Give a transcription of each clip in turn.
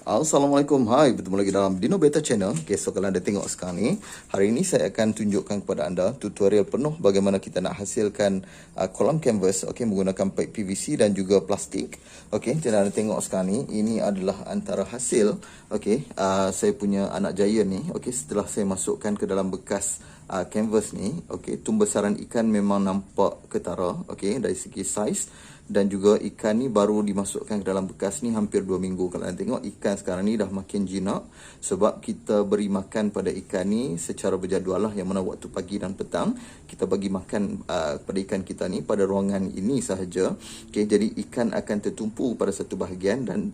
Assalamualaikum, hai, bertemu lagi dalam Dino Beta Channel. Okay, so kalau anda tengok sekarang ni, hari ini saya akan tunjukkan kepada anda tutorial penuh bagaimana kita nak hasilkan kolam canvas, okay, menggunakan pipe PVC dan juga plastik. Okay, jadi anda tengok sekarang ni, ini adalah antara hasil, okay, saya punya anak giant ni, okay, setelah saya masukkan ke dalam bekas canvas ni, okay, tumbesaran ikan memang nampak ketara, okay, dari segi saiz. Dan juga ikan ni baru dimasukkan ke dalam bekas ni hampir 2 minggu. Kalau anda tengok ikan sekarang ni dah makin jinak sebab kita beri makan pada ikan ni secara berjadual lah, yang mana waktu pagi dan petang kita bagi makan pada ikan kita ni pada ruangan ini sahaja. Okay, jadi ikan akan tertumpu pada satu bahagian dan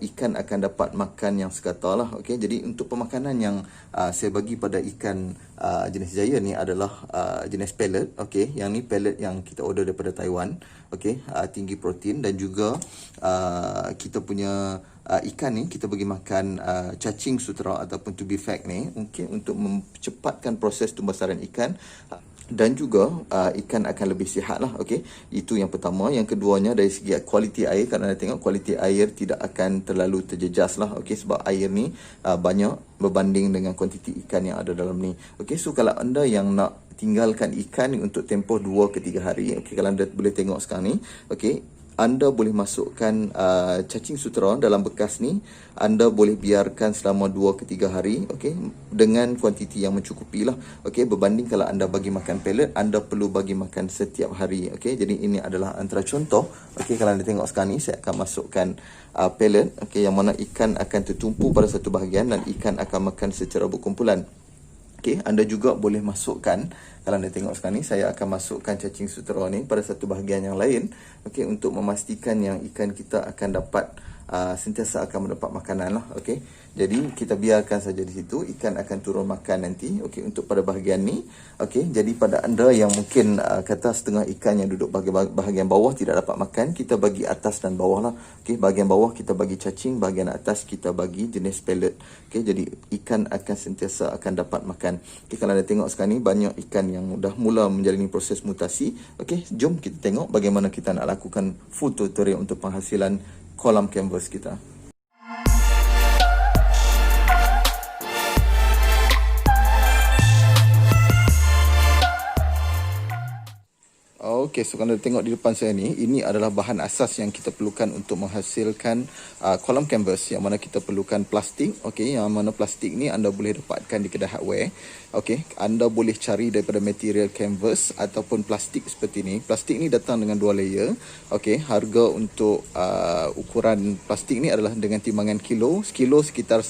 ikan akan dapat makan yang sekata lah. Okay, jadi untuk pemakanan yang saya bagi pada ikan jenis giant ni adalah jenis pellet. Okay, yang ni pellet yang kita order daripada Taiwan. Okay, tinggi protein dan juga kita punya ikan ni kita bagi makan cacing sutera ataupun to be fact ni, okay, untuk mempercepatkan proses tumbesaran ikan. Dan juga ikan akan lebih sihat lah. Okay, itu yang pertama. Yang keduanya dari segi kualiti air, kalau anda tengok kualiti air tidak akan terlalu terjejas lah. Okay, sebab air ni banyak berbanding dengan kuantiti ikan yang ada dalam ni. Okay, so kalau anda yang nak tinggalkan ikan ni untuk tempoh 2 ke 3 hari, okay, kalau anda boleh tengok sekarang ni, okay, anda boleh masukkan cacing sutera dalam bekas ni. Anda boleh biarkan selama 2 ke 3 hari, okay, dengan kuantiti yang mencukupi lah. Okay, berbanding kalau anda bagi makan pellet, anda perlu bagi makan setiap hari. Okay, jadi ini adalah antara contoh. Okay, kalau anda tengok sekarang ni, saya akan masukkan pellet, okay, yang mana ikan akan tertumpu pada satu bahagian dan ikan akan makan secara berkumpulan. Okay, anda juga boleh masukkan, kalau anda tengok sekarang ni, saya akan masukkan cacing sutera ni pada satu bahagian yang lain, okay, untuk memastikan yang ikan kita akan dapat sentiasa akan mendapat makanan lah. Okay, jadi kita biarkan saja di situ, ikan akan turun makan nanti. Okay, untuk pada bahagian ni, okay, jadi pada anda yang mungkin kata setengah ikan yang duduk bahagian bawah tidak dapat makan, kita bagi atas dan bawah lah. Okay, bahagian bawah kita bagi cacing, bahagian atas kita bagi jenis pellet. Okay, jadi ikan akan sentiasa akan dapat makan. Okay, kalau anda tengok sekarang ni banyak ikan yang dah mula menjalani proses mutasi. Okay, jom kita tengok bagaimana kita nak lakukan full tutorial untuk penghasilan kolam canvas kita. Okey, so kalau tengok di depan saya ni, ini adalah bahan asas yang kita perlukan untuk menghasilkan kolam canvas, yang mana kita perlukan plastik. Okey, yang mana plastik ni anda boleh dapatkan di kedai hardware. Okey, anda boleh cari daripada material canvas ataupun plastik seperti ni. Plastik ni datang dengan 2 layer. Okey, harga untuk ukuran plastik ni adalah dengan timbangan kilo. Sekilo sekitar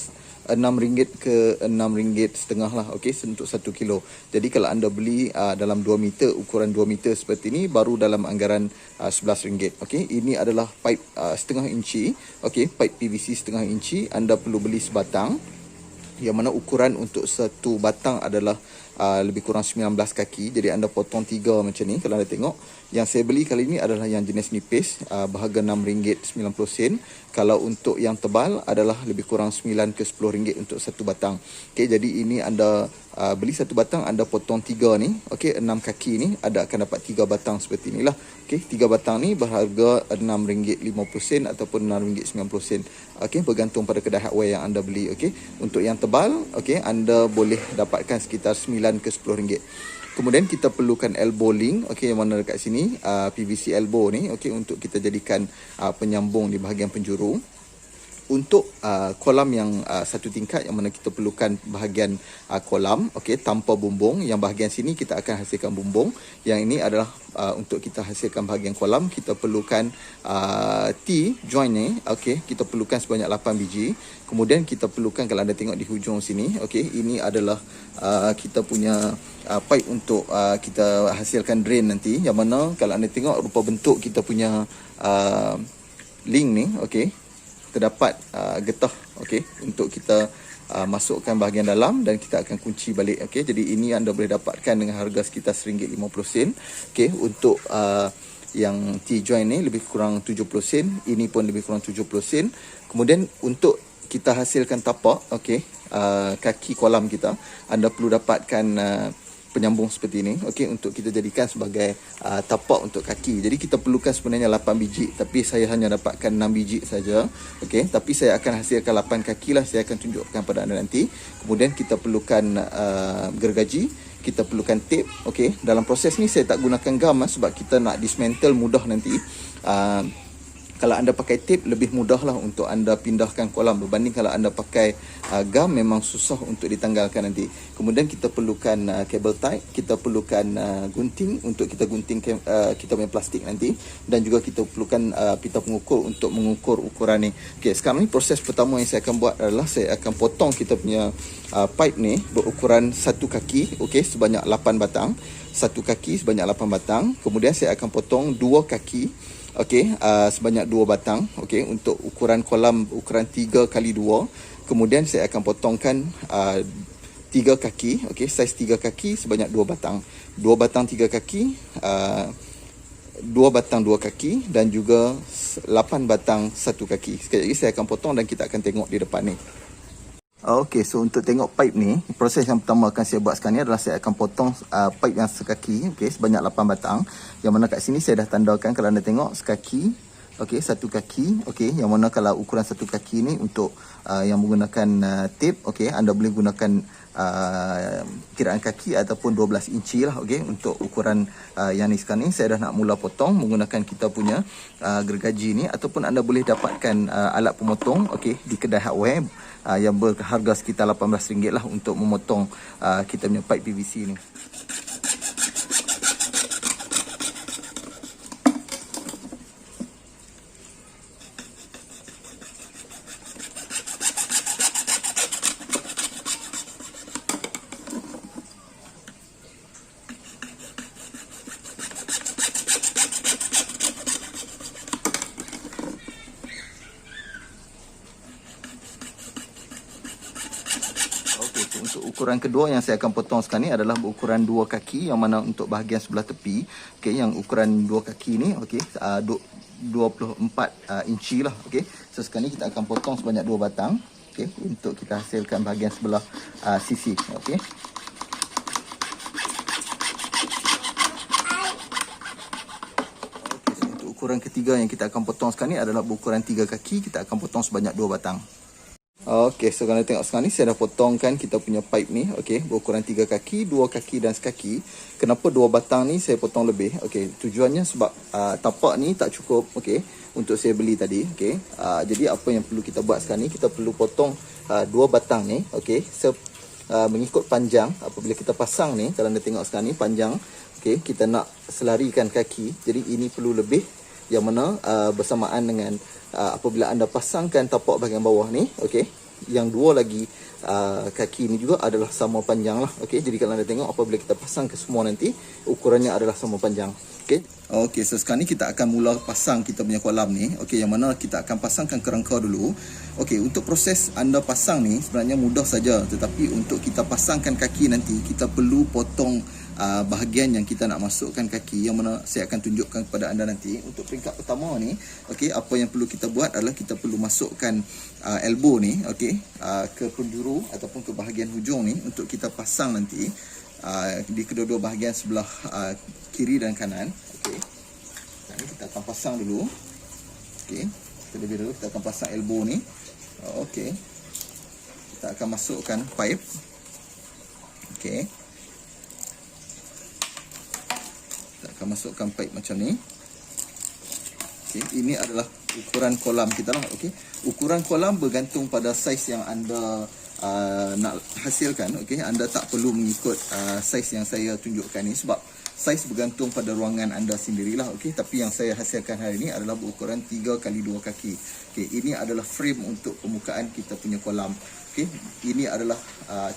RM6 ke RM6.50 lah, okey, untuk 1 kilo. Jadi kalau anda beli dalam 2 meter, ukuran 2 meter seperti ni, baru dalam anggaran RM11. Okey, ini adalah pipe setengah inci, okey, pipe PVC setengah inci. Anda perlu beli sebatang, yang mana ukuran untuk satu batang adalah lebih kurang 19 kaki. Jadi anda potong 3 macam ni. Kalau anda tengok, yang saya beli kali ini adalah yang jenis nipis, berharga RM6.90. Kalau untuk yang tebal adalah lebih kurang 9 ke RM10 untuk satu batang. Okey, jadi ini anda beli satu batang, anda potong 3 ni, okey, 6 kaki ni, ada akan dapat 3 batang seperti inilah. Okey, 3 batang ni berharga RM6.50 ataupun RM6.90. Okey, bergantung pada kedai hardware yang anda beli. Okey, untuk yang tebal, okey, anda boleh dapatkan sekitar 9 ke RM10. Kemudian kita perlukan elbow link, okey, yang mana dekat sini PVC elbow ni, okey, untuk kita jadikan penyambung di bahagian penjuru. Untuk kolam yang satu tingkat, yang mana kita perlukan bahagian kolam, okey, tanpa bumbung. Yang bahagian sini kita akan hasilkan bumbung. Yang ini adalah untuk kita hasilkan bahagian kolam, kita perlukan T-joint ni, okey, kita perlukan sebanyak 8 biji. Kemudian kita perlukan, kalau anda tengok di hujung sini, okey, ini adalah kita punya pipe untuk kita hasilkan drain nanti. Yang mana kalau anda tengok rupa bentuk kita punya link ni, okey, terdapat getah, okey, untuk kita masukkan bahagian dalam dan kita akan kunci balik. Okey, jadi ini anda boleh dapatkan dengan harga sekitar RM1.50. Okey, untuk yang T-joint ni lebih kurang 70 sen, ini pun lebih kurang 70 sen. Kemudian untuk kita hasilkan tapak, okey, kaki kolam kita, anda perlu dapatkan penyambung seperti ini, okey, untuk kita jadikan sebagai tapak untuk kaki. Jadi kita perlukan sebenarnya 8 biji, tapi saya hanya dapatkan 6 biji saja, okey. Tapi saya akan hasilkan 8 kaki lah, saya akan tunjukkan pada anda nanti. Kemudian kita perlukan gergaji, kita perlukan tape, okey. Dalam proses ni saya tak gunakan gam sebab kita nak dismantle mudah nanti. Kalau anda pakai tape lebih mudah lah untuk anda pindahkan kolam berbanding kalau anda pakai gam, memang susah untuk ditanggalkan nanti. Kemudian kita perlukan cable tie, kita perlukan gunting untuk kita gunting kita punya plastik nanti, dan juga kita perlukan pita pengukur untuk mengukur ukuran ni. Okey, sekarang ni proses pertama yang saya akan buat adalah saya akan potong kita punya pipe ni berukuran satu kaki, okey, sebanyak 8 batang. Satu kaki sebanyak 8 batang. Kemudian saya akan potong dua kaki, okey, sebanyak 2 batang, okey, untuk ukuran kolam ukuran 3 kali 2. Kemudian saya akan potongkan 3 kaki, okey, saiz 3 kaki sebanyak 2 batang. 2 batang 3 kaki, 2 batang 2 kaki, dan juga 8 batang 1 kaki. Sekali lagi saya akan potong dan kita akan tengok di depan ni. Okey, so untuk tengok pipe ni, proses yang pertama akan saya buat sekarang ni adalah saya akan potong pipe yang sekaki, okey, sebanyak 8 batang. Yang mana kat sini saya dah tandakan, kalau anda tengok sekaki, okey, satu kaki, okey. Yang mana kalau ukuran satu kaki ni untuk yang menggunakan tape, okey, anda boleh gunakan kiraan kaki ataupun 12 inci lah, okey, untuk ukuran yang ni. Sekarang ni saya dah nak mula potong menggunakan kita punya gergaji ni, ataupun anda boleh dapatkan alat pemotong, okey, di kedai hardware yang berharga sekitar RM18 lah untuk memotong kita punya pipe PVC ni. Untuk ukuran kedua yang saya akan potong sekarang ni adalah berukuran 2 kaki, yang mana untuk bahagian sebelah tepi, okey, yang ukuran 2 kaki ni, okey, 24 inci lah, okey. So sekarang ni kita akan potong sebanyak 2 batang, okey, untuk kita hasilkan bahagian sebelah sisi, okey. Okey, so untuk ukuran ketiga yang kita akan potong sekarang ni adalah berukuran 3 kaki, kita akan potong sebanyak 2 batang. Okey, so kalau tengok sekarang ni saya dah potongkan kita punya pipe ni, okey, berukuran 3 kaki, 2 kaki dan sekaki. Kenapa 2 batang ni saya potong lebih? Okey, tujuannya sebab tapak ni tak cukup, okey, untuk saya beli tadi, okey. Jadi apa yang perlu kita buat sekarang ni, kita perlu potong 2 batang ni, okey, mengikut panjang. Apabila kita pasang ni, kalau anda tengok sekarang ni panjang, okey, kita nak selarikan kaki. Jadi ini perlu lebih, yang mana bersamaan dengan apabila anda pasangkan tapak bahagian bawah ni, okey, yang dua lagi kaki ni juga adalah sama panjang lah, okey. Jadi kalau anda tengok apabila kita pasang ke semua nanti, ukurannya adalah sama panjang, okey. Okey, so sekarang ni kita akan mula pasang kita punya kolam ni, okey, yang mana kita akan pasangkan kerangka dulu. Okey, untuk proses anda pasang ni sebenarnya mudah saja, tetapi untuk kita pasangkan kaki nanti, kita perlu potong bahagian yang kita nak masukkan kaki, yang mana saya akan tunjukkan kepada anda nanti. Untuk peringkat pertama ni, okey, apa yang perlu kita buat adalah kita perlu masukkan elbow ni, okey, ke penjuru ataupun ke bahagian hujung ni untuk kita pasang nanti di kedua-dua bahagian sebelah kiri dan kanan, okey. Jadi kita akan pasang dulu, okey. Terlebih dahulu kita akan pasang elbow ni, okey. Kita akan masukkan pipe, okey. Akan masukkan pipe macam ni. Okey, ini adalah ukuran kolam kita lah, okey. Ukuran kolam bergantung pada saiz yang anda nak hasilkan, okey. Anda tak perlu mengikut saiz yang saya tunjukkan ni, sebab saiz bergantung pada ruangan anda sendirilah, okey. Tapi yang saya hasilkan hari ini adalah berukuran 3 kali 2 kaki. Okey, ini adalah frame untuk permukaan kita punya kolam. Okey, ini adalah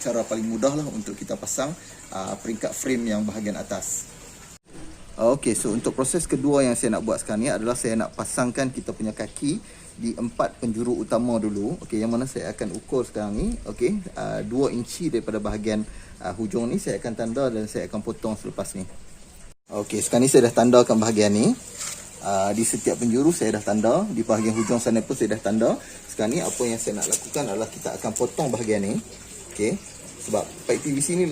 cara paling mudah lah untuk kita pasang peringkat frame yang bahagian atas. Okey, so untuk proses kedua yang saya nak buat sekarang ni adalah saya nak pasangkan kita punya kaki di 4 penjuru utama dulu. Okey, yang mana saya akan ukur sekarang ni, okey, 2 inci daripada bahagian hujung ni saya akan tanda dan saya akan potong selepas ni. Okey, sekarang ni saya dah tandakan bahagian ni. Di setiap penjuru saya dah tanda, di bahagian hujung sana pun saya dah tanda. Sekarang ni apa yang saya nak lakukan adalah kita akan potong bahagian ni. Okey. sebab pipe PVC ni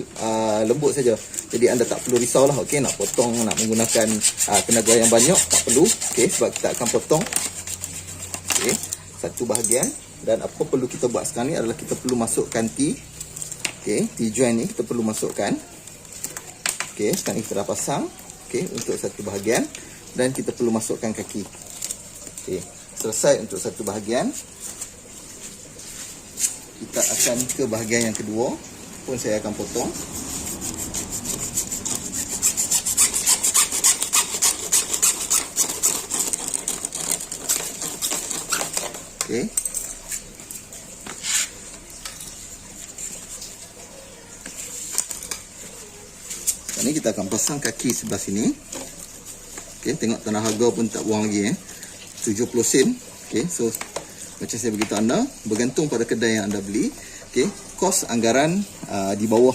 lembut saja. Jadi anda tak perlu risaulah, okey, nak potong, nak menggunakan tenaga yang banyak, tak perlu, okey, sebab kita akan potong, okey, satu bahagian. Dan apa perlu kita buat sekarang ni adalah kita perlu masukkan T, okey, T joint ni kita perlu masukkan, okey, sekarang ni kita dah pasang, okey, untuk satu bahagian, dan kita perlu masukkan kaki, okey, selesai untuk satu bahagian. Kita akan ke bahagian yang kedua pun saya akan potong. Okey. Sekarang ni kita akan pasang kaki sebelah sini. Okey, tengok tanah harga pun tak buang lagi 70 sen. Okey, so macam saya beritahu anda, bergantung pada kedai yang anda beli. Okey, kos anggaran di bawah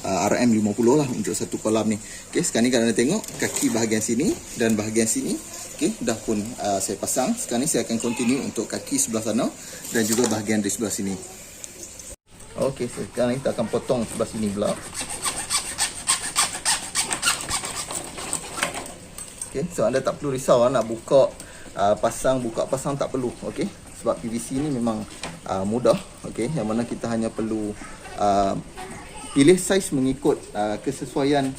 RM50 lah untuk satu kolam ni. Okey, sekarang ni kalau anda tengok kaki bahagian sini dan bahagian sini, okey, dah pun saya pasang. Sekarang ni saya akan continue untuk kaki sebelah sana dan juga bahagian di sebelah sini. Okey, so sekarang ni kita akan potong sebelah sini pula. Okey, so anda tak perlu risau nak buka pasang tak perlu, okey. Sebab PVC ni memang mudah, okey. Yang mana kita hanya perlu pilih saiz mengikut kesesuaian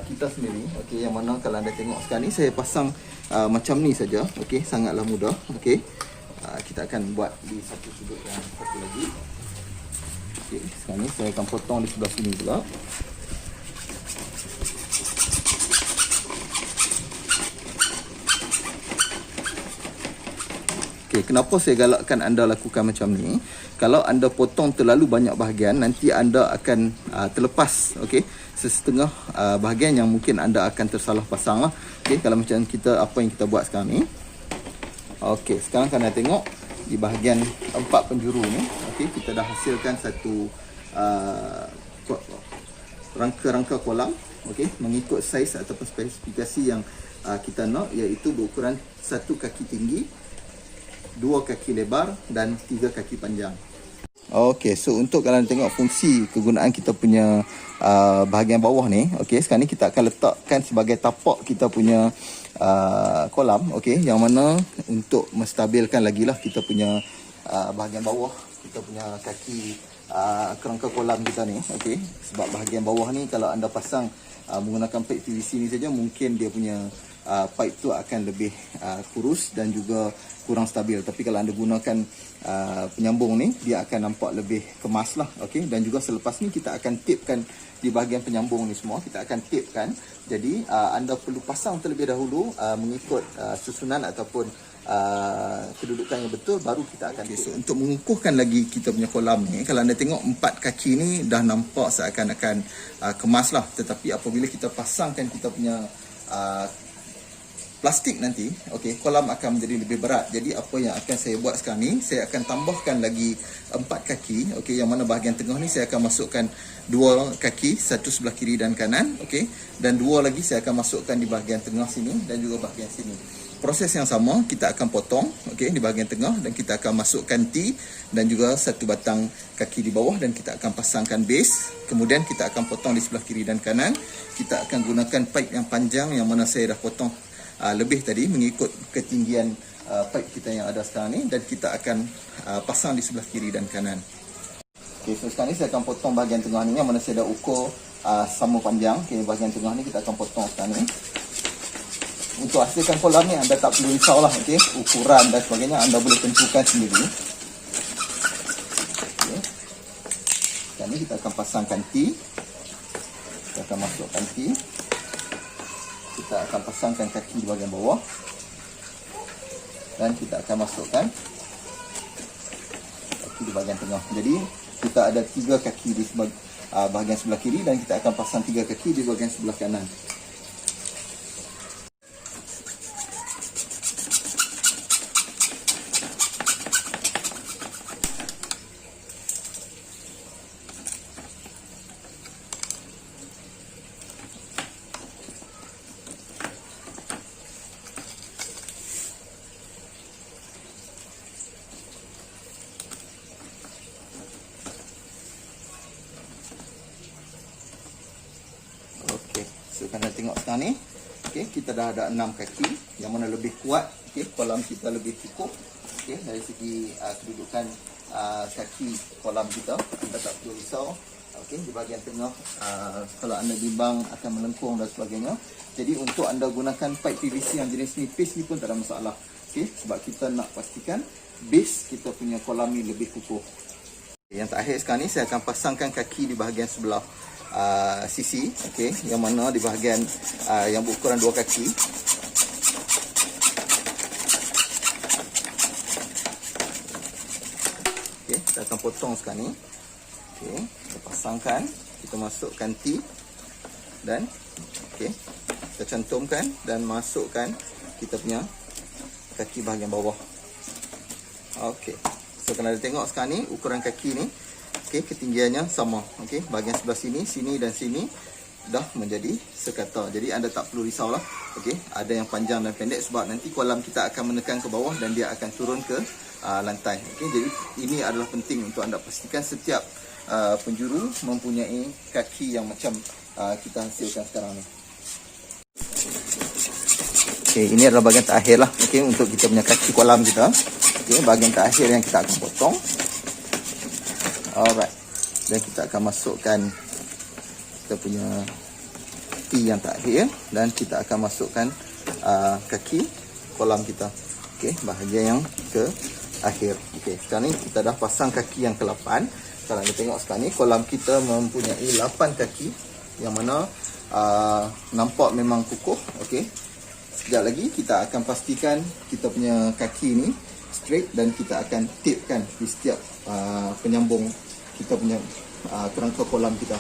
kita sendiri, okey. Yang mana kalau anda tengok sekarang ni saya pasang macam ni saja, okey, sangatlah mudah, okey. Kita akan buat di satu sudut yang satu lagi. Okey, sekarang ni saya akan potong di sebelah sini pula. Okay, kenapa saya galakkan anda lakukan macam ni? Kalau anda potong terlalu banyak bahagian, nanti anda akan terlepas, okey, sesetengah bahagian yang mungkin anda akan tersalah pasang lah. Okey, kalau macam kita, apa yang kita buat sekarang ni. Okey, sekarang kan anda tengok di bahagian 4 penjuru ni, okey, kita dah hasilkan satu rangka-rangka kolam, okey, mengikut saiz ataupun spesifikasi yang kita nak, iaitu berukuran 1 kaki tinggi, 2 kaki lebar dan 3 kaki panjang. Okey, so untuk kalian tengok fungsi kegunaan kita punya bahagian bawah ni, okey, sekarang ni kita akan letakkan sebagai tapak kita punya kolam, okey, yang mana untuk menstabilkan lagi lah kita punya bahagian bawah, kita punya kaki kerangka kolam kita ni, okey. Sebab bahagian bawah ni kalau anda pasang menggunakan pipe PVC ni saja, mungkin dia punya pipe tu akan lebih kurus dan juga kurang stabil. Tapi kalau anda gunakan penyambung ni, dia akan nampak lebih kemas lah, okey. Dan juga selepas ni kita akan tapekan di bahagian penyambung ni semua, kita akan tapekan. Jadi anda perlu pasang terlebih dahulu mengikut susunan ataupun kedudukan yang betul, baru kita akan so, untuk mengukuhkan lagi kita punya kolam ni, kalau anda tengok 4 kaki ni dah nampak seakan-akan kemas lah. Tetapi apabila kita pasangkan kita punya plastik nanti, okey, kolam akan menjadi lebih berat. Jadi apa yang akan saya buat sekarang ni, saya akan tambahkan lagi 4 kaki, okey, yang mana bahagian tengah ni saya akan masukkan 2 kaki, satu sebelah kiri dan kanan, okey, dan 2 lagi saya akan masukkan di bahagian tengah sini dan juga bahagian sini. Proses yang sama, kita akan potong, okey, di bahagian tengah, dan kita akan masukkan T dan juga 1 batang kaki di bawah, dan kita akan pasangkan base. Kemudian kita akan potong di sebelah kiri dan kanan. Kita akan gunakan pipe yang panjang yang mana saya dah potong lebih tadi mengikut ketinggian pipe kita yang ada sekarang ni, dan kita akan pasang di sebelah kiri dan kanan. Okey, so sekarang ni saya akan potong bahagian tengah ni yang mana saya dah ukur sama panjang. Okey, bahagian tengah ni kita akan potong sekarang ni. Untuk hasilkan kolam ni anda tak perlu risau lah, okey, ukuran dan sebagainya anda boleh tentukan sendiri. Okey. Sekarang ni kita akan pasangkan T. Kita akan masukkan T. Kita akan pasangkan kaki di bahagian bawah, dan kita akan masukkan kaki di bahagian tengah. Jadi kita ada 3 kaki di bahagian sebelah kiri, dan kita akan pasang 3 kaki di bahagian sebelah kanan. kalau anda tengok sekarang ni, okey, kita dah ada 6 kaki yang mana lebih kuat, okey, kolam kita lebih kukuh, okey, dari segi kedudukan kaki kolam kita, anda tak perlu risau. Okey, di bahagian tengah kalau anda bimbang akan melengkung dan sebagainya. Jadi untuk anda gunakan pipe PVC yang jenis nipis ni pun tak ada masalah. Okey, sebab kita nak pastikan base kita punya kolam ni lebih kukuh. Yang terakhir sekarang ni saya akan pasangkan kaki di bahagian sebelah sisi, okey, yang mana di bahagian yang berukuran 2 kaki. Okey, kita akan potong sekarang ni. Okey, kita pasangkan, kita masukkan tip dan okey, kita cantumkan dan masukkan kita punya kaki bahagian bawah. Okey. So kalau anda tengok sekarang ni ukuran kaki ni, okey, ketinggiannya sama. Okey, bahagian sebelah sini, sini dan sini dah menjadi sekata. Jadi anda tak perlu risaulah. Okey, ada yang panjang dan pendek sebab nanti kolam kita akan menekan ke bawah dan dia akan turun ke lantai. Okey, jadi ini adalah penting untuk anda pastikan setiap penjuru mempunyai kaki yang macam kita hasilkan sekarang ni. Okey, ini adalah bahagian terakhir lah, okey, untuk kita punya kaki kolam kita. Okey, bahagian terakhir yang kita akan potong. Alright. Dan kita akan masukkan kita punya T yang terakhir dan kita akan masukkan kaki kolam kita. Okey, bahagian yang ke akhir. Okey, sekarang ni kita dah pasang kaki yang ke-8. Kalau anda tengok sekarang ni kolam kita mempunyai 8 kaki yang mana nampak memang kukuh. Okey. Sekejap lagi kita akan pastikan kita punya kaki ni straight dan kita akan tapekan di setiap penyambung kita punya kerangka kolam kita.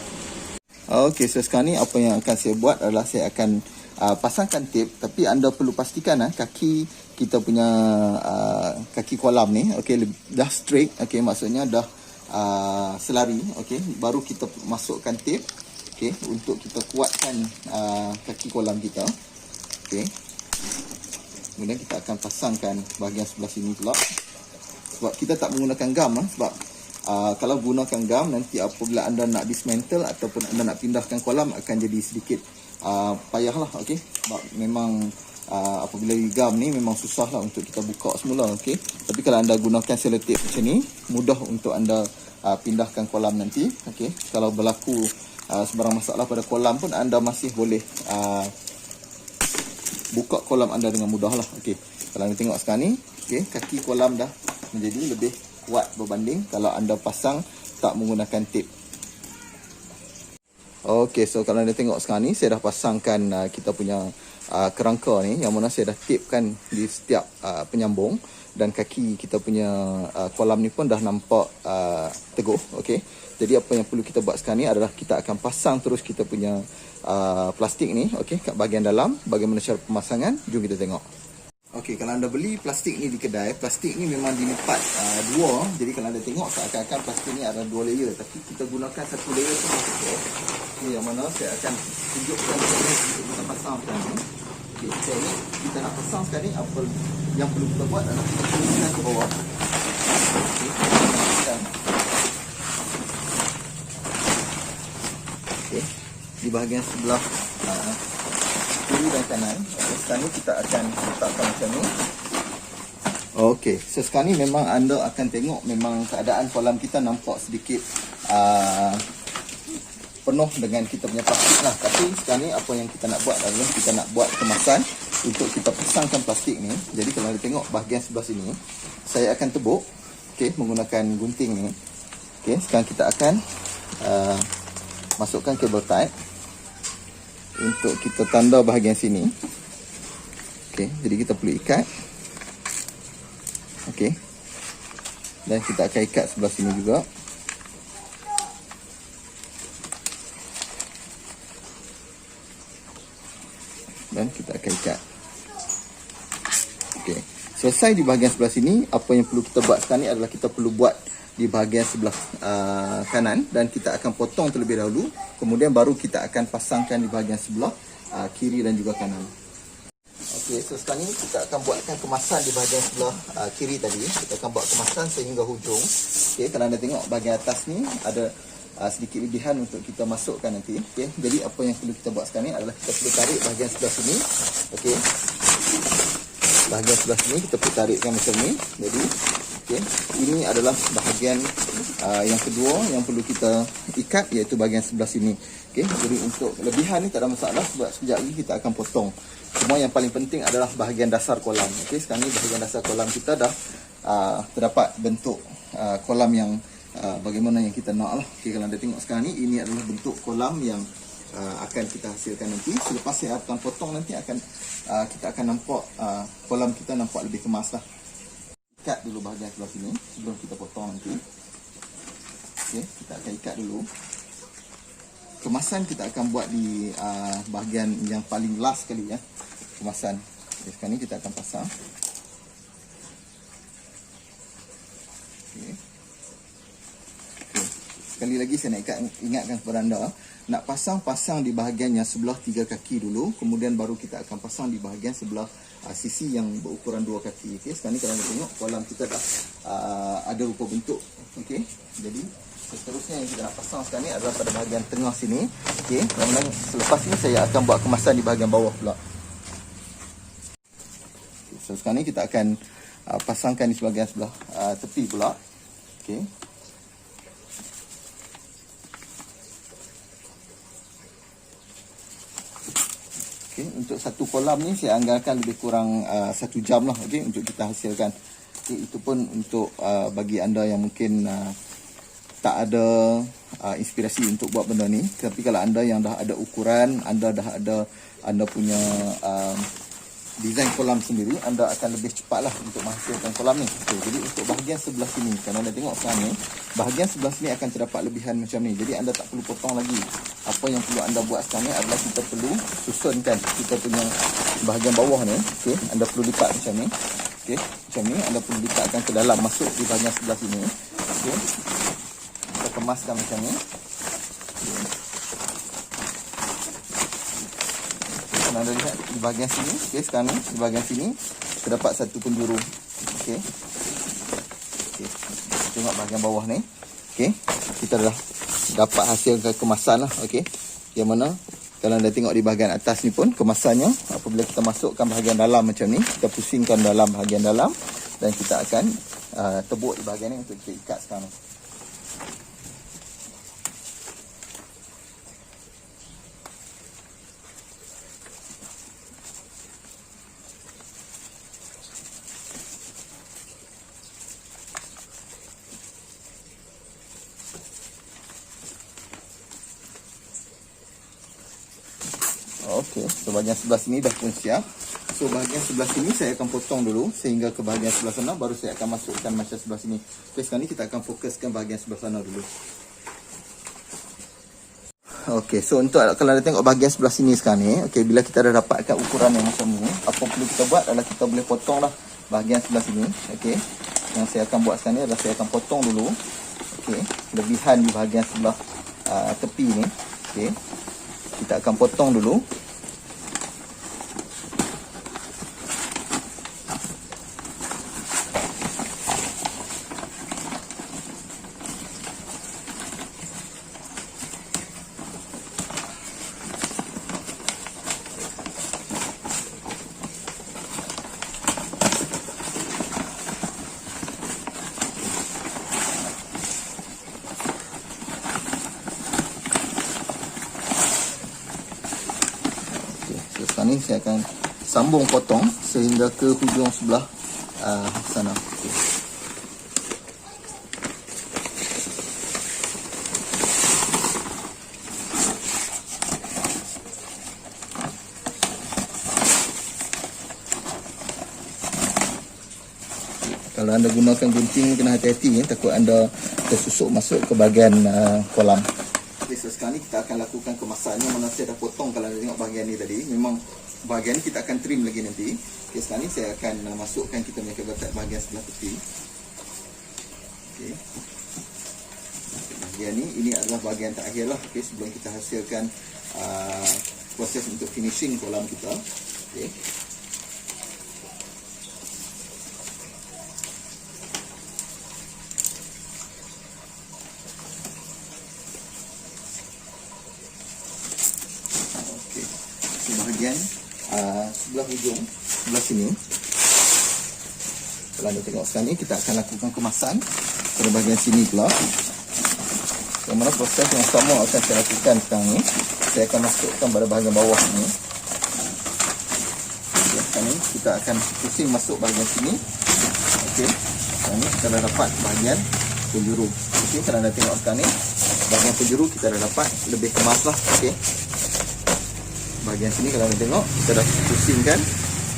Okey, so sekarang ni apa yang akan saya buat adalah saya akan pasangkan tape, tapi anda perlu pastikan kaki kita punya kaki kolam ni okey dah straight, okey, maksudnya dah selari, okey, baru kita masukkan tape, okey, untuk kita kuatkan kaki kolam kita. Okey. Kemudian kita akan pasangkan bahagian sebelah sini pula. Sebab kita tak menggunakan gam sebab kalau gunakan gam nanti apabila anda nak dismantle ataupun anda nak pindahkan kolam akan jadi sedikit payahlah, okey. Sebab memang apabila gam ni memang susahlah untuk kita buka semula, okey. Tapi kalau anda gunakan selotip macam ni, mudah untuk anda pindahkan kolam nanti, okey. Kalau berlaku sebarang masalah pada kolam pun anda masih boleh buka kolam anda dengan mudah lah. Okey, kalau anda tengok sekarang ni, okey, kaki kolam dah menjadi lebih kuat berbanding kalau anda pasang tak menggunakan tape. Okey, so kalau anda tengok sekarang ni, saya dah pasangkan kita punya kerangka ni, yang mana saya dah tapekan di setiap penyambung dan kaki kita punya kolam ni pun dah nampak teguh. Okey, jadi apa yang perlu kita buat sekarang ni adalah kita akan pasang terus kita punya plastik ni, okey, kat bahagian dalam. Bagaimana cara pemasangan? Jom kita tengok. Okey, kalau anda beli plastik ni di kedai, plastik ni memang dilipat dua. Jadi kalau anda tengok seakan-akan plastik ni ada 2 layer, tapi kita gunakan 1 layer tu sahaja. Okey, yang mana saya akan tunjukkan untuk kita pasang sekarang ni. Okey, so ni kita nak pasang sekarang ni, apa yang perlu kita buat adalah kita turunkan ke bawah. Okey, okey, di bahagian sebelah kiri dan kanan. Sekarang ni kita akan letakkan macam ni. Okey, so sekarang ni memang anda akan tengok memang keadaan kolam kita nampak sedikit penuh dengan kita punya plastik lah. Tapi sekarang ni apa yang kita nak buat adalah kita nak buat kemasan untuk kita pasangkan plastik ni. Jadi kalau anda tengok bahagian sebelah sini, saya akan tebuk, okey, menggunakan gunting ni. Okey, sekarang kita akan masukkan kabel tight untuk kita tanda bahagian sini. Okey, jadi kita perlu ikat. Okey. Dan kita akan ikat sebelah sini juga. Dan kita akan ikat. Okey. Selesai di bahagian sebelah sini, apa yang perlu kita buat sekarang ni adalah kita perlu buat di bahagian sebelah kanan dan kita akan potong terlebih dahulu, kemudian baru kita akan pasangkan di bahagian sebelah kiri dan juga kanan. Okey, so sekarang ni kita akan buatkan kemasan di bahagian sebelah kiri tadi. Kita akan buat kemasan sehingga hujung. Okey, kalau anda tengok bahagian atas ni ada sedikit lebihan untuk kita masukkan nanti. Okey, jadi apa yang perlu kita buat sekarang ni adalah kita perlu tarik bahagian sebelah sini. Okey, bahagian sebelah sini kita perlu tarikkan macam ni. Jadi okey, ini adalah bahagian yang kedua yang perlu kita ikat, iaitu bahagian sebelah sini. Okey, jadi untuk lebihan ni tak ada masalah sebab sekejap lagi kita akan potong. Cuma yang paling penting adalah bahagian dasar kolam. Okey, sekarang ni bahagian dasar kolam kita dah terdapat bentuk kolam yang bagaimana yang kita nak lah. Okey, kalau anda tengok sekarang ni, ini adalah bentuk kolam yang akan kita hasilkan nanti. Selepas saya akan potong nanti kita akan nampak kolam kita nampak lebih kemas lah. Ikat dulu bahagian sebelah sini sebelum kita potong nanti. Okey, kita akan ikat dulu. Kemasan kita akan buat di bahagian yang paling last sekali ya. Kemasan. Okey, sekarang ni kita akan pasang. Okey. Sekali lagi saya nak ingatkan kepada anda, nak pasang di bahagian yang sebelah 3 kaki dulu, kemudian baru kita akan pasang di bahagian sebelah sisi yang berukuran 2 kaki. Okey, sekarang ni kalau anda tengok kolam kita dah ada rupa bentuk. Okey, jadi seterusnya yang kita nak pasang sekarang ni adalah pada bahagian tengah sini. Okey, kemudian selepas ni saya akan buat kemasan di bahagian bawah pula. Okay, so sekarang ni kita akan pasangkan di sebahagian sebelah tepi pula. Okey. Okay, untuk satu kolam ni saya anggarkan lebih kurang 1 jam lah, okay, untuk kita hasilkan. Okay, itu pun untuk bagi anda yang mungkin tak ada inspirasi untuk buat benda ni. Tapi kalau anda yang dah ada ukuran, anda dah ada anda punya desain kolam sendiri, anda akan lebih cepatlah untuk menghasilkan kolam ni. Okay, jadi untuk bahagian sebelah sini, kalau anda tengok sekarang ni, bahagian sebelah sini akan terdapat lebihan macam ni. Jadi anda tak perlu potong lagi. Apa yang perlu anda buat sekarang ni adalah kita perlu susunkan kita punya bahagian bawah ni. Okay, anda perlu lipat macam ni. Okay, macam ni anda perlu lipatkan ke dalam, masuk di bahagian sebelah sini. Okay, kita kemaskan macam ni. Okay. Anda lihat di bahagian sini, okay, sekarang ni di bahagian sini terdapat satu penjuru. Okey. Okey. Tengok bahagian bawah ni. Okey. Kita dah dapat hasil kemasan lah. Okey. Yang mana kalau anda tengok di bahagian atas ni pun kemasannya, apabila kita masukkan bahagian dalam macam ni, kita pusingkan dalam bahagian dalam dan kita akan tebuk di bahagian ni untuk kita ikat sekarang. Okey, so bahagian sebelah sini dah pun siap. So bahagian sebelah sini saya akan potong dulu sehingga ke bahagian sebelah sana, baru saya akan masukkan macam sebelah sini. Okey, sekarang ni kita akan fokuskan bahagian sebelah sana dulu. Okey, so untuk kalau anda tengok bahagian sebelah sini sekarang ni, okey, bila kita dah dapatkan ukuran yang macam ni, apa perlu kita buat adalah kita boleh potong lah bahagian sebelah sini. Okey, yang saya akan buat sekarang ni adalah saya akan potong dulu. Okey, lebihan di bahagian sebelah tepi ni. Okey, kita akan potong dulu. Sekarang ni saya akan sambung potong sehingga ke hujung sebelah sana. Okay. Kalau anda gunakan gunting, kena hati-hati ya, takut anda tersusuk masuk ke bahagian kolam. Okay, so sekarang ni kita akan lakukan kemasannya. Mana saya dah potong, kalau anda tengok bahagian ni tadi, memang bahagian ni kita akan trim lagi nanti. Okay, sekarang ni saya akan masukkan kita punya kebatak bahagian sebelah tepi. Okay. Bahagian ni, ini adalah bahagian terakhir lah, okay, sebelum kita hasilkan proses untuk finishing kolam kita. Okay. bahagian sebelah hujung, sebelah sini. Kalau anda tengok sekarang ni, kita akan lakukan kemasan pada bahagian sini pula. Yang mana proses yang sama akan saya lakukan sekarang ni. Saya akan masukkan pada bahagian bawah ni. Okay, sekarang ni kita akan pusing masuk bahagian sini. Okey, sekarang ni kita dah dapat bahagian penjuru. Okey, kalau anda tengok sekarang ni, bahagian penjuru kita dah dapat lebih kemas lah. Okey, bahagian sini kalau anda tengok kita dah pusingkan,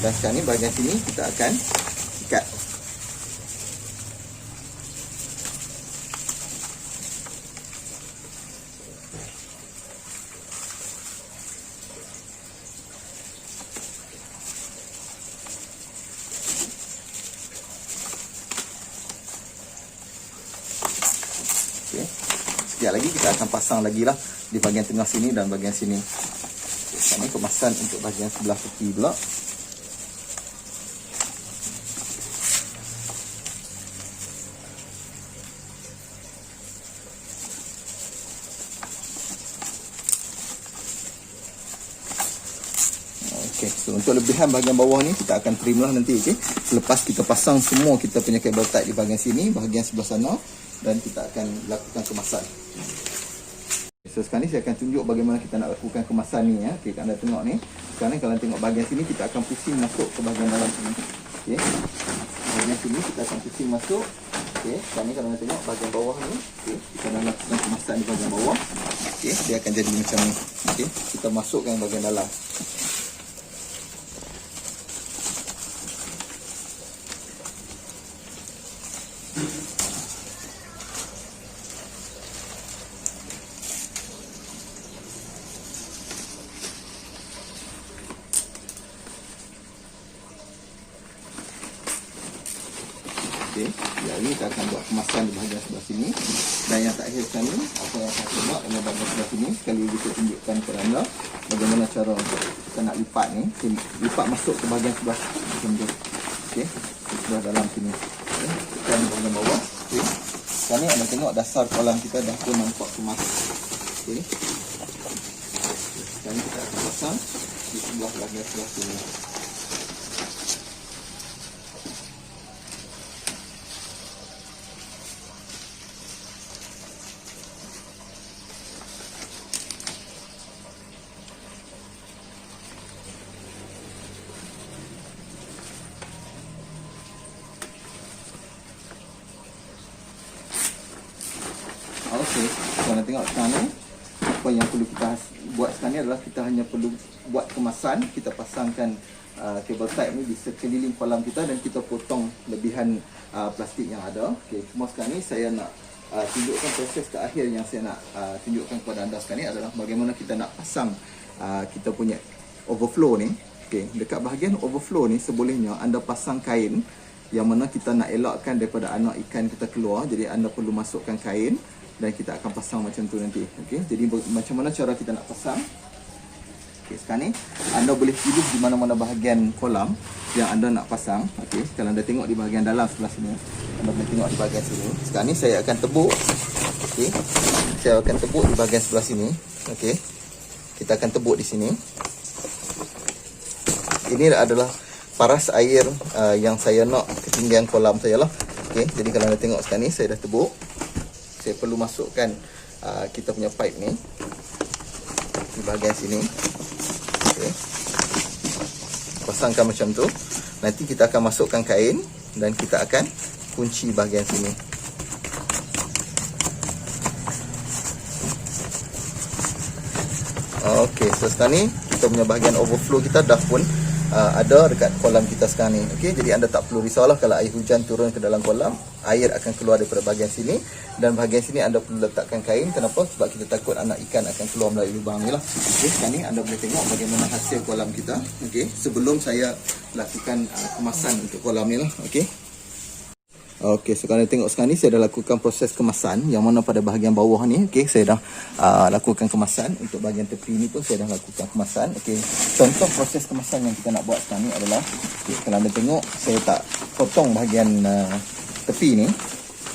dan sekarang ni bahagian sini kita akan ikat. Okay. Sekejap lagi kita akan pasang lagi lah di bahagian tengah sini dan bahagian sini. Okay. Sekarang kemasan untuk bahagian sebelah tepi pula. Okay. So untuk lebihan bahagian bawah ni kita akan trim lah nanti. Okay. Selepas kita pasang semua kita punya kabel tight di bahagian sini, bahagian sebelah sana, dan kita akan lakukan kemasan. So sekarang ni saya akan tunjuk bagaimana kita nak lakukan kemasan ni ya. Okey, anda tengok ni. Sekarang kalau tengok bahagian sini kita akan pusing masuk ke bahagian dalam sini. Okey. Bahagian sini kita akan pusing masuk. Okey, sekarang ni kalau anda tengok bahagian bawah ni, okey, kita nak lakukan kemasan di bahagian bawah. Okey, dia akan jadi macam ni. Okey, kita masukkan bahagian dalam. Okey, jadi kita akan buat kemasan di bahagian sebelah sini. Dan yang terakhir sekali, apa yang saya buat dalam bahagian sebelah sini, sekali lagi saya tunjukkan kepada anda bagaimana cara untuk kita nak lipat ni. Lipat masuk ke bahagian sebelah macam tu. Okey, sebelah dalam sini. Okey, tekan di bahagian bawah. Okey, sekarang ni anda tengok dasar kolam kita dah pun nampak kemas. Okey, sekarang kita akan pasang di sebelah bahagian sebelah sini. Okey, kalau nak tengok sekarang ni, apa yang perlu kita buat sekarang ni adalah kita hanya perlu buat kemasan. Kita pasangkan kabel tight ni di sekeliling kolam kita dan kita potong lebihan plastik yang ada. Okey, cuma sekarang ni saya nak tunjukkan proses terakhir yang saya nak tunjukkan kepada anda sekarang ni adalah bagaimana kita nak pasang kita punya overflow ni. Okey, dekat bahagian overflow ni sebolehnya anda pasang kain yang mana kita nak elakkan daripada anak ikan kita keluar. Jadi anda perlu masukkan kain dan kita akan pasang macam tu nanti. Okey, jadi macam mana cara kita nak pasang? Okey, sekarang ni anda boleh pilih di mana-mana bahagian kolam yang anda nak pasang. Okey, kalau anda tengok di bahagian dalam sebelah sini, anda boleh tengok di bahagian sini. Sekarang ni saya akan tebuk. Okey, saya akan tebuk di bahagian sebelah sini. Okey, kita akan tebuk di sini. Ini adalah paras air yang saya nak ketinggian kolam saya lah. Okey, jadi kalau anda tengok sekarang ni saya dah tebuk. Saya perlu masukkan kita punya pipe ni di bahagian sini. Okay. Pasangkan macam tu. Nanti kita akan masukkan kain dan kita akan kunci bahagian sini. Okey, so sekarang ni kita punya bahagian overflow kita dah pun ada dekat kolam kita sekarang ni. Okey, jadi anda tak perlu risaulah kalau air hujan turun ke dalam kolam, air akan keluar daripada bahagian sini, dan bahagian sini anda perlu letakkan kain. Kenapa? Sebab kita takut anak ikan akan keluar melalui lubang ni lah. Okey, sekarang ni anda boleh tengok bagaimana hasil kolam kita. Okey, sebelum saya lakukan kemasan untuk kolam ni lah. Okey. Okey, so kalau tengok sekarang ni saya dah lakukan proses kemasan yang mana pada bahagian bawah ni. Okey, saya dah lakukan kemasan. Untuk bahagian tepi ni pun saya dah lakukan kemasan. Okey, contoh proses kemasan yang kita nak buat sekarang ni adalah, okay, kalau anda tengok saya tak potong bahagian tepi ni.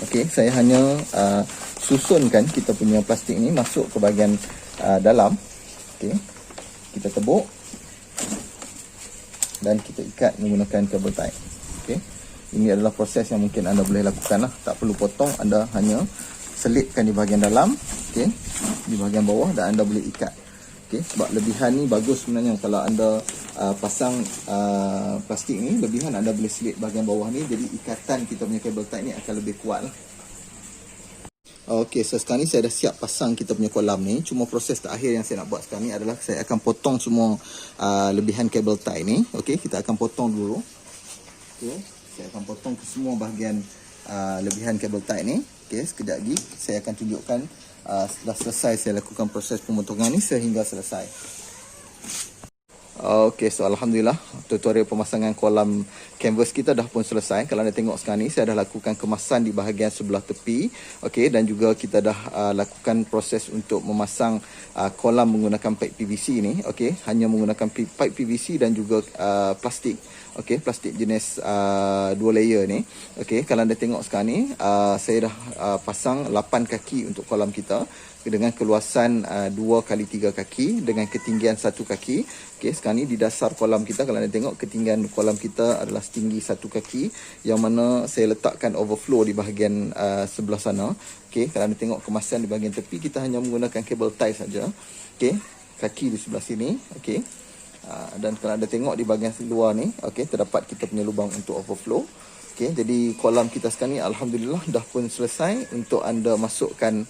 Okey, saya hanya susunkan kita punya plastik ni masuk ke bahagian dalam. Okey, kita tebuk. dan kita ikat menggunakan kabel tie. Okey. Ini adalah proses yang mungkin anda boleh lakukan lah. Tak perlu potong, anda hanya selitkan di bahagian dalam, okey, di bahagian bawah, dan anda boleh ikat. Okey, sebab lebihan ni bagus sebenarnya kalau anda pasang plastik ni, lebihan anda boleh selit bahagian bawah ni, jadi ikatan kita punya kabel tie ni akan lebih kuat lah. Okey, so sekarang ni saya dah siap pasang kita punya kolam ni. Cuma proses terakhir yang saya nak buat sekarang ni adalah saya akan potong semua lebihan kabel tie ni. Okey, kita akan potong dulu. Okey, saya akan potong ke semua bahagian lebihan kabel tie ni. Okey, sekejap lagi saya akan tunjukkan setelah selesai saya lakukan proses pemotongan ni sehingga selesai. Okey, so alhamdulillah tutorial pemasangan kolam canvas kita dah pun selesai. Kalau anda tengok sekarang ni saya dah lakukan kemasan di bahagian sebelah tepi. Okey, dan juga kita dah lakukan proses untuk memasang kolam menggunakan pipe PVC ni. Okey, hanya menggunakan pipe PVC dan juga plastik. Okey, plastik jenis 2 layer ni. Okey, kalau anda tengok sekarang ni saya dah pasang 8 kaki untuk kolam kita dengan keluasan 2 kali 3 kaki dengan ketinggian 1 kaki. Okey, sekarang ni di dasar kolam kita, kalau anda tengok ketinggian kolam kita adalah setinggi 1 kaki, yang mana saya letakkan overflow di bahagian sebelah sana. Okey, kalau anda tengok kemasan di bahagian tepi, kita hanya menggunakan kabel tie saja. Okey, kaki di sebelah sini. Okey, dan kalau anda tengok di bahagian luar ni, okey, terdapat kita punya lubang untuk overflow. Okey, jadi kolam kita sekarang ni alhamdulillah dah pun selesai untuk anda masukkan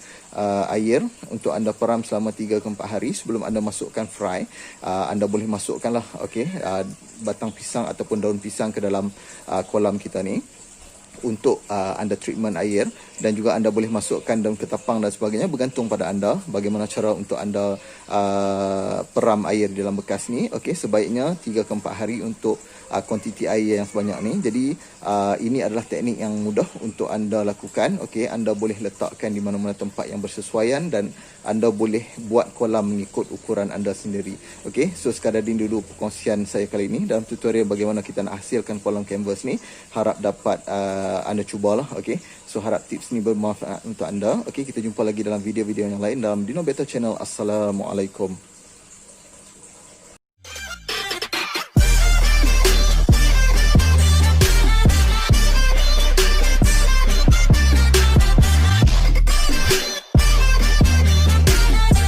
air untuk anda peram selama 3 ke 4 hari sebelum anda masukkan fry. Anda boleh masukkanlah, okey, batang pisang ataupun daun pisang ke dalam kolam kita ni untuk anda treatment air, dan juga anda boleh masukkan daun ketapang dan sebagainya, bergantung pada anda bagaimana cara untuk anda peram air di dalam bekas ni. Okey, sebaiknya 3 ke 4 hari untuk kuantiti air yang sebanyak ni. Jadi ini adalah teknik yang mudah untuk anda lakukan. Okey, anda boleh letakkan di mana-mana tempat yang bersesuaian dan anda boleh buat kolam mengikut ukuran anda sendiri. Okey, so sekadar ini dulu perkongsian saya kali ini dalam tutorial bagaimana kita nak hasilkan kolam canvas ni. Harap dapat anda cubalah. Okey, so harap tips ni bermanfaat untuk anda. Okey, kita jumpa lagi dalam video-video yang lain dalam Dino Better Channel. Assalamualaikum.